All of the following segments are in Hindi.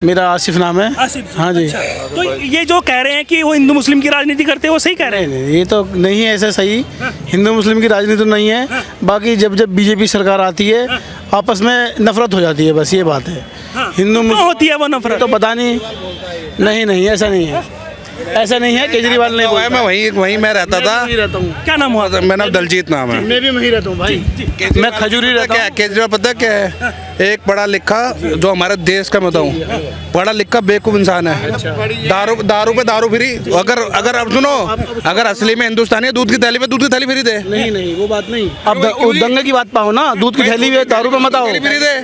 मेरा आसिफ नाम है। आसिफ जी, हाँ जी। अच्छा। तो ये जो कह रहे हैं कि वो हिंदू मुस्लिम की राजनीति करते हैं, वो सही कह रहे हैं? नहीं, ये तो नहीं है ऐसा सही। हिंदू मुस्लिम की राजनीति तो नहीं है। बाकी जब जब बीजेपी सरकार आती है आपस में नफरत हो जाती है, बस ये बात है। हिंदू क्यों होती है वो नफरत? तो पता नहीं। नहीं ऐसा नहीं है, ऐसा नहीं है। केजरीवाल ने बोला। मैं वहीं मैं रहता था। वहीं रहता हूँ। क्या नाम हुआ? मेरा नाम दलजीत नाम है। मैं भी वहीं रहता हूँ भाई। मैं खजूरी रहता क्या हूँ। केजरीवाल पता है क्या है? एक पढ़ा लिखा जो हमारे देश का मैं बताऊँ, पढ़ा लिखा बेवकूफ इंसान है। दारू पे दारू फ्री। अगर अब सुनो, अगर असली में हिंदुस्तानी है, दूध की थैली पे दूध की थैली फ्री दे। नहीं वो बात नहीं। अब दंगे की बात पाओ ना, दूध की थैली पे दारू पे मत आओ। फ्री दे।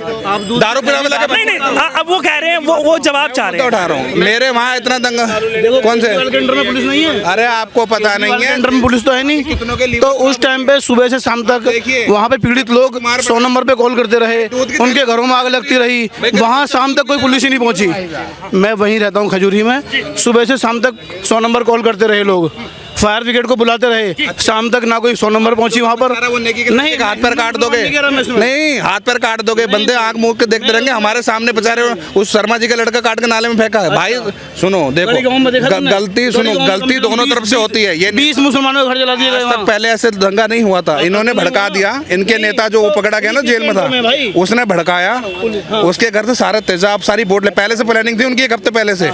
दारू पिलावे लगा। नहीं अब वो कह रहे हैं, वो जवाब चाह रहे हैं। उठा रहा हूँ। मेरे वहाँ इतना दंगा कौन से? केजरीवाल के अंडर में पुलिस नहीं है। अरे आपको पता नहीं है, अंडर में पुलिस तो है नहीं। कितनों के लिए तो उस टाइम पे सुबह से शाम तक वहाँ पे पीड़ित लोग 100 नंबर पे कॉल करते रहे, उनके घरों में आग लगती रही, वहाँ शाम तक कोई पुलिस ही नहीं पहुंची। मैं वहीं रहता हूँ खजूरी में। सुबह से शाम तक 100 नंबर कॉल करते रहे लोग, फायर ब्रिगेड को बुलाते रहे, शाम तक ना कोई 100 नंबर पहुंची वहाँ पर। नहीं, हाथ पैर काट दोगे। नहीं, हाथ पैर काट दोगे। बंदे आंख मुंह के देखते रहेंगे। हमारे सामने बेचारे उस शर्मा जी का लड़का काट के नाले में फेंका है। भाई सुनो, देखो गलती दोनों तरफ से होती है। ये 20 मुसलमानों के घर जला दिए गए। पहले ऐसे दंगा नहीं हुआ था, इन्होंने भड़का दिया। इनके नेता जो वो पकड़ा गया ना जेल में था, उसने भड़काया। उसके घर से सारे तेजाब, सारी बोतलें, पहले से प्लानिंग थी उनकी 1 हफ्ते पहले से।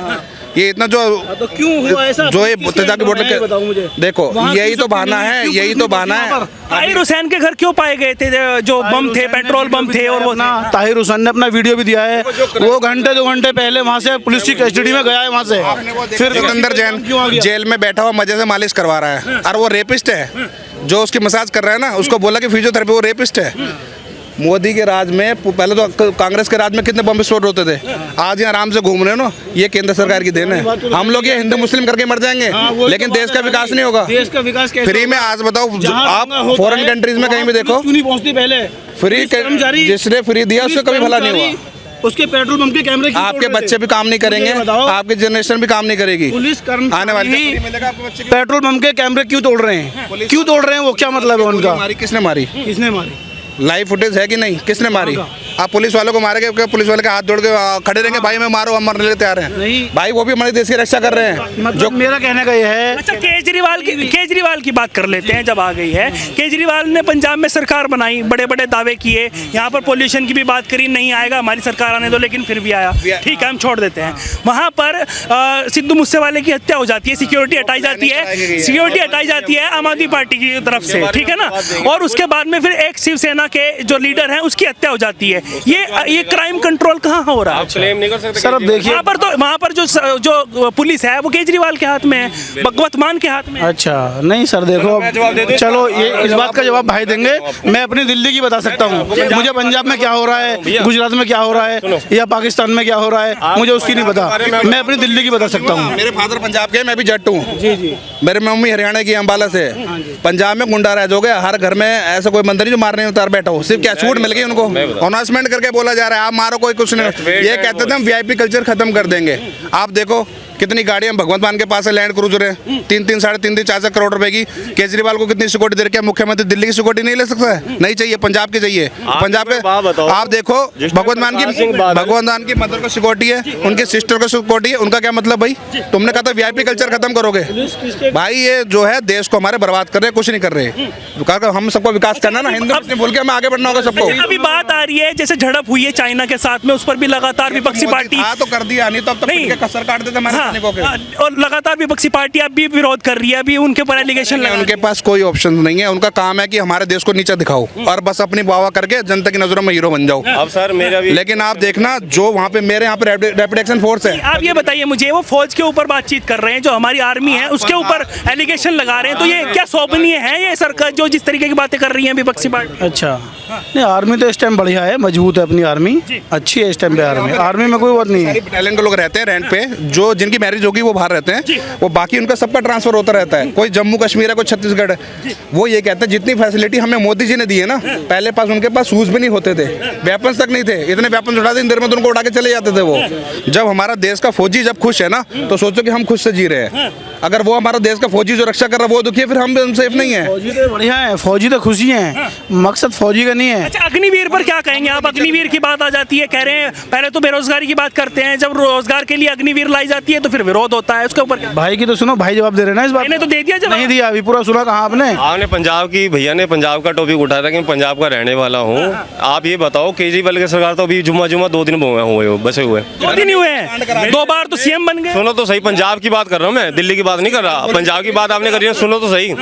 ये इतना जो तो क्यों हुआ ऐसा? जो ये तेजाब की बोतल बताओ मुझे। देखो, यही तो बहाना है, यही तो बहाना है। ताहिर हुसैन के घर क्यों पाए गए थे जो बम थे, पेट्रोल बम थे? और वो ना ताहिर हुसैन ने अपना वीडियो भी दिया है। वो घंटे 2 घंटे पहले वहाँ से पुलिस की कस्टडी में गया है वहाँ से। फिर जितेंद्र जैन जेल में बैठा हुआ मजे से मालिश करवा रहा है, और वो रेपिस्ट है। जो उसकी मसाज कर रहा है ना, उसको बोला कि फिजियोथेरेपी, वो रेपिस्ट है। मोदी के राज में, पहले तो कांग्रेस के राज में कितने बम विस्फोट होते थे। आज ये आराम से घूम रहे हो ना, ये केंद्र सरकार की देन है। हम लोग ये हिंदू मुस्लिम करके मर जाएंगे, लेकिन देश का विकास नहीं होगा। देश का विकास कैसे? फ्री में आज बताओ, आप फॉरेन कंट्रीज में कहीं भी देखो, क्यों नहीं पहुँचती पहले? फ्री, जिसने फ्री दिया उससे कभी भला नहीं हुआ। उसके पेट्रोल पंप के कैमरे आपके बच्चे भी काम नहीं करेंगे, आपकी जनरेशन भी काम नहीं करेगी। पुलिस आने वाली पेट्रोल पंप के कैमरे क्यों तोड़ रहे हैं? क्यों तोड़ रहे हैं? वो क्या मतलब है उनका? किसने मारी? किसने मारी? लाइव फुटेज है कि नहीं? किसने मारी? आप पुलिस वालों को मारेंगे, पुलिस वाले के हाथ जोड़ के खड़े रहेंगे, भाई मैं मारो, हम मरने के लिए तैयार हैं। नहीं भाई, वो भी हमारे देश की रक्षा कर रहे हैं। मतलब जो मेरा कहने का ये है। अच्छा, केजरीवाल की बात कर लेते हैं। जब आ गई है केजरीवाल ने पंजाब में सरकार बनाई, बड़े बड़े दावे किए, यहाँ पर पोल्यूशन की भी बात करी, नहीं आएगा हमारी सरकार आने दो, लेकिन फिर भी आया। ठीक है, हम छोड़ देते हैं। वहाँ पर सिद्धू मूसेवाले की हत्या हो जाती है, सिक्योरिटी हटाई जाती है आम आदमी पार्टी की तरफ से, ठीक है ना। और उसके बाद में फिर एक शिवसेना के जो लीडर हैं उसकी हत्या हो जाती है। ये क्राइम कंट्रोल कहाँ हो रहा है? क्लेम नहीं कर सकते सर अब देखिए, वहाँ पर जो पुलिस है वो केजरीवाल के हाथ में है, भगवत मान के हाथ में है। अच्छा नहीं सर, देखो चलो ये इस बात का जवाब भाई देंगे। मैं अपनी दिल्ली की बता सकता हूँ, मुझे पंजाब में क्या हो रहा है, गुजरात में क्या हो रहा है, या पाकिस्तान में क्या हो रहा है, मुझे उसकी नहीं पता। मैं अपनी दिल्ली की बता सकता हूँ। मेरे फादर पंजाब के, मैं भी जट हूँ। जी। मेरे मम्मी हरियाणा की, अम्बाला से। पंजाब में गुंडा राज हो गया, हर घर में ऐसा कोई मंदिर जो मारने उतार बैठा हो। सिर्फ क्या छूट मिल गई उनको, अनाउंसमेंट करके बोला जा रहा है आप मारो, कोई कुछ नहीं। ये कहते थे हम वीआईपी कल्चर खत्म कर देंगे। आप देखो कितनी गाड़ियां भगवंत मान के पास है, लैंड क्रूजर है, 3-3, 3.5, 4 करोड़ रुपए की। केजरीवाल को कितनी सिक्योरिटी दे रखी है? मुख्यमंत्री दिल्ली की सिक्योरिटी नहीं ले सकता है? नहीं चाहिए, पंजाब की चाहिए। पंजाब के आप देखो, भगवंत मान की मदर को सिक्योरिटी है, उनके सिस्टर को सिक्योरिटी है। उनका क्या मतलब भाई? तुमने कहा था वीआईपी कल्चर खत्म करोगे। भाई ये जो है देश को हमारे बर्बाद कर रहे हैं, कुछ नहीं कर रहे। हम सबको विकास करना ना, हिंदू मुस्लिम बोल के हमें आगे बढ़ना होगा सबको। अभी बात आ रही है जैसे झड़प हुई है चाइना के साथ में, उस पर भी लगातार विपक्षी पार्टी तो कर दिया, नहीं तो अब तक कसर काट देते हमारे सैनिकों के। और लगातार विपक्षी पार्टी अब भी विरोध कर रही है, अभी उनके ऊपर एलिगेशन लगा। उनके पास कोई ऑप्शन नहीं है, उनका काम है कि हमारे देश को नीचे दिखाओ और बस अपनी वाह करके जनता की नजरों में हीरो बन जाओ। अब सर मेरा भी, लेकिन आप देखना जो वहाँ पे मेरे यहाँ पे रैपिड एक्शन फोर्स है। आप ये बताइए मुझे, वो फौज के ऊपर बातचीत कर रहे हैं, जो हमारी आर्मी है उसके ऊपर एलिगेशन लगा रहे हैं, तो ये क्या शोभनीय है? ये सरकार जो जिस तरीके की बातें कर रही है विपक्षी पार्टी। अच्छा नहीं, आर्मी तो इस टाइम बढ़िया है, मजबूत है अपनी आर्मी, अच्छी है इस टाइम पे आर्मी में कोई बात नहीं है। बटालियन के लोग रहते हैं रेंट पे, जो जिनकी मैरिज होगी वो बाहर रहते हैं, वो बाकी उनका सबका ट्रांसफर होता रहता है। कोई जम्मू कश्मीर है, कोई छत्तीसगढ़ है। वो ये कहते हैं जितनी फैसिलिटी हमें मोदी जी ने दी है ना, पहले पास उनके पास शूज भी नहीं होते थे, वेपन्स तक नहीं थे, इतने वेपन्स उठा दें, देर में उनको उठा के चले जाते थे वो। जब हमारा देश का फौजी जब खुश है ना, तो सोचो कि हम खुश से जी रहे हैं। अगर वो हमारा देश का फौजी जो रक्षा कर रहा है वो दुखी है, फिर हम सेफ नहीं है। फौजी तो बढ़िया है, फौजी तो खुशी हैं, मकसद फौजी का नहीं है। अच्छा, अग्निवीर पर क्या कहेंगे आप? अग्निवीर की बात आ जाती है, कह रहे हैं पहले तो बेरोजगारी की बात करते हैं, जब रोजगार के लिए अग्निवीर लाई जाती है तो फिर विरोध होता है, उसके ऊपर क्या? भाई की तो सुनो, भाई जवाब दे रहे हैं ना इस बात। मैंने तो दे दिया जवाब। नहीं दिया, अभी पूरा सुना कहाँ आपने? आपने पंजाब की, भैया ने पंजाब का टॉपिक उठाया था कि मैं पंजाब का रहने वाला हूँ। आप ये बताओ, केजरीवाल की सरकार तो अभी जुम्मा 2 दिन हुए बसे हुए, 2 दिन ही हुए हैं, 2 बार तो सीएम बन गए। सुनो तो सही, पंजाब की बात कर रहा हूँ मैं, दिल्ली की बात नहीं कर रहा। पंजाब की बात आपने करी है, सुनो तो सही।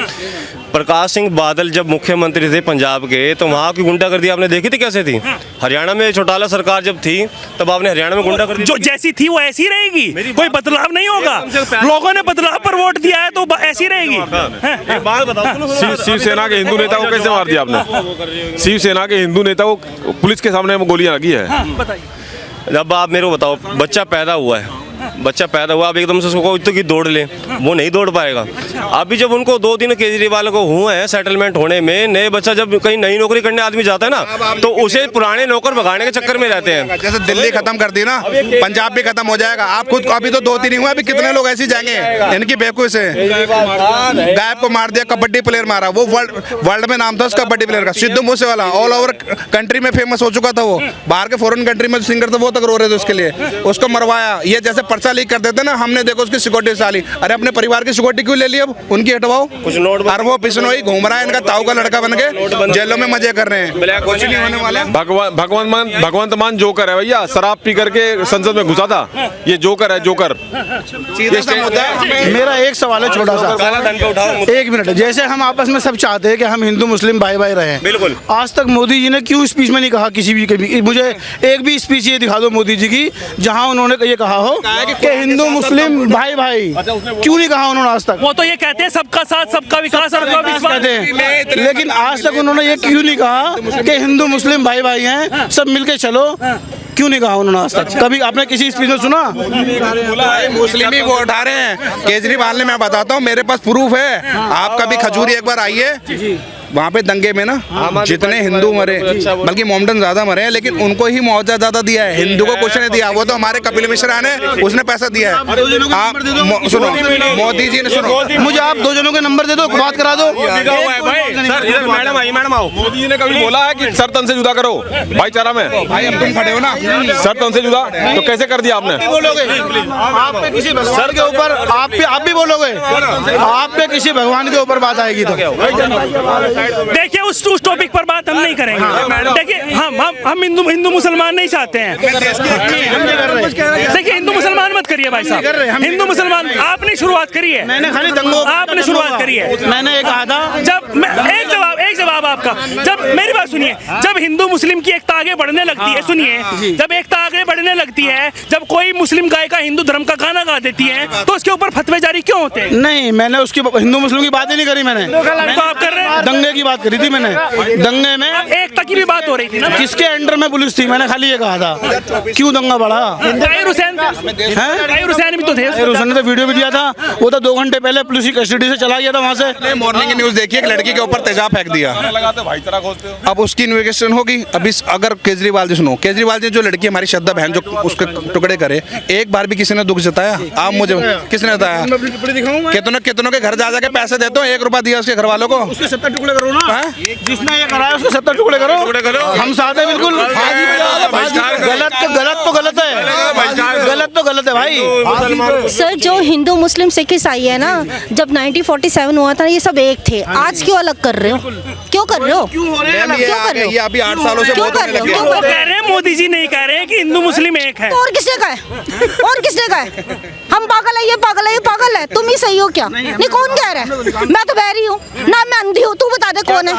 प्रकाश सिंह बादल जब मुख्यमंत्री थे पंजाब के, तो वहाँ की गुंडागर्दी आपने देखी थी कैसे थी? हरियाणा में चौटाला सरकार जब थी तब आपने हरियाणा में गुंडागर्दी जो जैसी थी वो ऐसी रहेगी, कोई बदलाव नहीं होगा। लोगों ने बदलाव पर वोट दिया है तो ऐसी रहेगी। एक बात बताओ, शिवसेना के हिंदू नेता को कैसे मार दिया आपने? शिवसेना के हिंदू नेता को पुलिस के सामने गोलियां लगी है। बताइए। जब आप मेरे को बताओ, बच्चा पैदा हुआ है, बच्चा पैदा हुआ, अब एकदम से उसको तो कि दौड़ ले, वो नहीं दौड़ पाएगा। अभी जब उनको 2 दिन केजरीवाल को हुए हैं सेटलमेंट होने में, नए बच्चा जब कहीं नई नौकरी करने आदमी जाता है ना, तो उसे पुराने नौकर भगाने के चक्कर में रहते हैं। जैसे दिल्ली खत्म कर दी ना, पंजाब भी खत्म हो जाएगा। आप खुद अभी तो 2-3 ही हुआ, अभी कितने लोग ऐसे जाएंगे? इनकी बेवकूफ से गायब को मार दिया, कबड्डी प्लेयर मारा, वो वर्ल्ड में नाम था उसका कबड्डी प्लेयर का, Sidhu Moosewala, all over country में फेमस हो चुका था वो। बाहर के फॉरेन कंट्री में सिंगर था वो तक रो रहे थे उसके लिए, उसको मरवाया। ये जैसे पर्चा लीक कर देते ना, हमने देखो उसकी सिक्योरिटी साली, अरे अपने परिवार की सिक्योरिटी क्यों ले ली? अब उनकी हटवाओ। कुछ नोट और वो बिश्नोई घूम रहा है इनका ताऊ का लड़का बन के, जेलों में मजे कर रहे हैं, कुछ नहीं होने वाला। भगवंत मान जोकर है भैया, शराब पी करके संसद में घुसा था, ये जोकर है, जोकर। सीधा सा मुद्दा है। मेरा एक सवाल है छोटा सा, 1 मिनट। जैसे हम आपस में सब चाहते हैं कि हम हिंदू मुस्लिम भाई भाई रहें, बिल्कुल। आज तक मोदी जी ने क्यों स्पीच में नहीं कहा किसी भी मुझे एक भी स्पीच ये दिखा दो मोदी जी की जहां उन्होंने ये कहा हो कि हिंदू मुस्लिम भाई भाई, क्यों नहीं कहा उन्होंने आज तक? वो तो ये कहते हैं सबका साथ सबका विकास और सबका विश्वास कहते हैं, लेकिन आज तक उन्होंने ये क्यों नहीं कहा कि हिंदू मुस्लिम भाई भाई हैं, सब मिलके चलो? क्यों नहीं कहा उन्होंने आज तक? कभी आपने किसी स्पीच में सुना? मुस्लिम ही वो उठा रहे हैं केजरीवाल ने। मैं बताता हूँ, मेरे पास प्रूफ है। आप कभी खजूरी एक बार आइए, वहाँ पे दंगे में ना जितने हिंदू मरे, बल्कि मोमडन ज्यादा मरे हैं, लेकिन उनको ही मुआवजा ज्यादा दिया है, हिंदू को कुछ नहीं दिया। वो तो हमारे कपिल मिश्रा ने, उसने पैसा दिया है। आप सुनो, मोदी जी ने, सुनो, मुझे आप 2 जनों के नंबर दे दो, बात करा दो। सर इधर मैडम आओ। मोदी जी ने कभी बोला है कि सर तन से जुदा करो भाईचारा में? भाई अब तुम खड़े हो ना, सर तन से जुदा तो कैसे कर दिया आपने? आप पे किसी भगवान के ऊपर आप भी बोलोगे, आप पे किसी भगवान के ऊपर बात आएगी तो देखिए उस टॉपिक पर बात हम नहीं करेंगे। देखिए हम हिंदू मुसलमान नहीं चाहते हैं। देखिए हिंदू मुसलमान मत करिए भाई साहब, हिंदू मुसलमान आपने शुरुआत करी है, मैंने खाली दंगों आपने शुरुआत करी है। मैंने ये कहा था, जब एक जवाब आपका, जब मेरी बात सुनिए, जब हिंदू मुस्लिम की एकता आगे बढ़ने लगती है, सुनिए, जब एकता आगे बढ़ने लगती है, जब कोई मुस्लिम गायिका हिंदू धर्म का गाना गा देती है, तो उसके ऊपर फतवे जारी क्यों होते हैं? नहीं, मैंने उसकी हिंदू मुस्लिम की बात ही नहीं करी। मैंने तो आप कर रहे हैं, दंगे की बात करी थी। मैंने दंगे में एकता की भी बात हो रही थी ना, किसके अंडर में पुलिस थी? मैंने खाली ये कहा था, क्यों दंगा बढ़ा? ताहिर हुसैन भी तो थे, उसने तो वीडियो भी दिया था, वो तो 2 घंटे पहले पुलिस की कस्टडी से चला गया था वहाँ से। मॉर्निंग की न्यूज देखिए, एक लड़की के ऊपर तेजाब फेंक दिया, अब उसकी इन्वेस्टिगेशन होगी। अभी अगर केजरीवाल जी, सुनो, केजरीवाल जी जो लड़की हमारी श्रद्धा बहन जो उसके टुकड़े करे, एक बार भी किसी ने दुख जताया? आप मुझे किसने बताया? कितनों के घर जा जाके पैसे देते हो, 1 रुपया दिया उसके घर वालों को? उसके 70 टुकड़े करो ना, जिसने ये कराया उसके 70 टुकड़े करो। हम साथ हैं बिल्कुल। गलत तो गलत है भाई। सर जो हिंदू मुस्लिम सिख ईसाई है ना, जब 1947 हुआ था ये सब एक थे, आज क्यों अलग कर रहे हो? क्यों कर रहे हो? ये अभी 8 सालों से क्यों कर रहे हो? बहुत वो कह रहे हैं, मोदी जी नहीं कह रहे हैं कि हिंदू मुस्लिम एक है। तो और किसने कहा है? और किसने कहा है? हम पागल है, ये पागल है, ये पागल है, तुम ही सही हो क्या? नहीं, कौन कह रहा है? मैं तो बहरी हूँ ना, मैं अंधी हूँ, तू बता दे कौन है?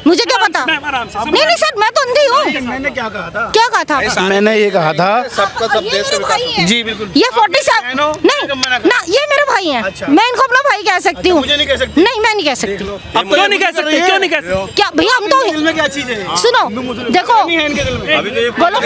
मुझे क्या पता? नहीं सर, मैं तो अंधी हूँ। मैंने क्या कहा था? क्या कहा था? मैंने ये कहा था, सबका सब ये देश मेरे भाई हैं। जी बिल्कुल। ये 47 नहीं ना, ये मेरे भाई हैं। मैं इनको अपना भाई कह सकती हूँ। मुझे नहीं कह सकती। नहीं, मैं नहीं कह सकती। क्यों नहीं कह सकते? क्यों नहीं कह सकते? क्या भैया, हम तो दिल में क्या चीज है? सुनो, देखो, बोलो,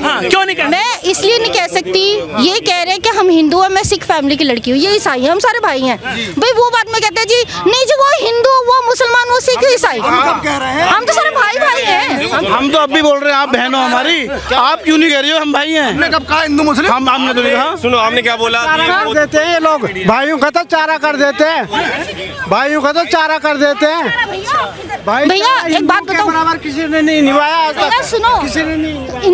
हाँ, क्यों नहीं कह? मैं इसलिए नहीं कह सकती, ये कह रहे हैं कि हम हिंदू हैं, मैं सिख फैमिली की लड़की हूँ, ये ईसाई, हम सारे भाई हैं भाई। वो बात में कहते हैं जी नहीं जी वो हिंदू, वो मुसलमान, वो सिख, ईसाई, हम तो सारे भाई भाई हैं। हम तो अब भी बोल रहे हैं आप बहन हो हमारी, आप क्यों नहीं कह रही हो हम भाई हैं? कब कहा हिंदू मुस्लिम? हम आपने तो नहीं कहा। सुनो आपने क्या बोला कर देते हैं ये लोग, भाइयों का तो चारा कर देते हैं, भाइयों का तो चारा कर देते हैं। भाई भैया एक बात बताओ, बराबर किसी ने नहीं निभाया आज भैया तक, सुनो, किसी ने नहीं।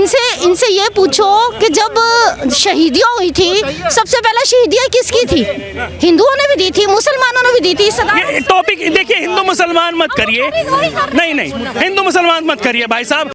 इनसे ये पूछो कि जब शहीदियाँ हुई थी सबसे पहले शहीदियाँ किसकी थी? हिंदुओं ने भी दी थी, मुसलमानों ने भी दी थी। ये टॉपिक देखिए, हिंदू मुसलमान मत करिए, नहीं हिंदू मुसलमान मत करिए भाई साहब।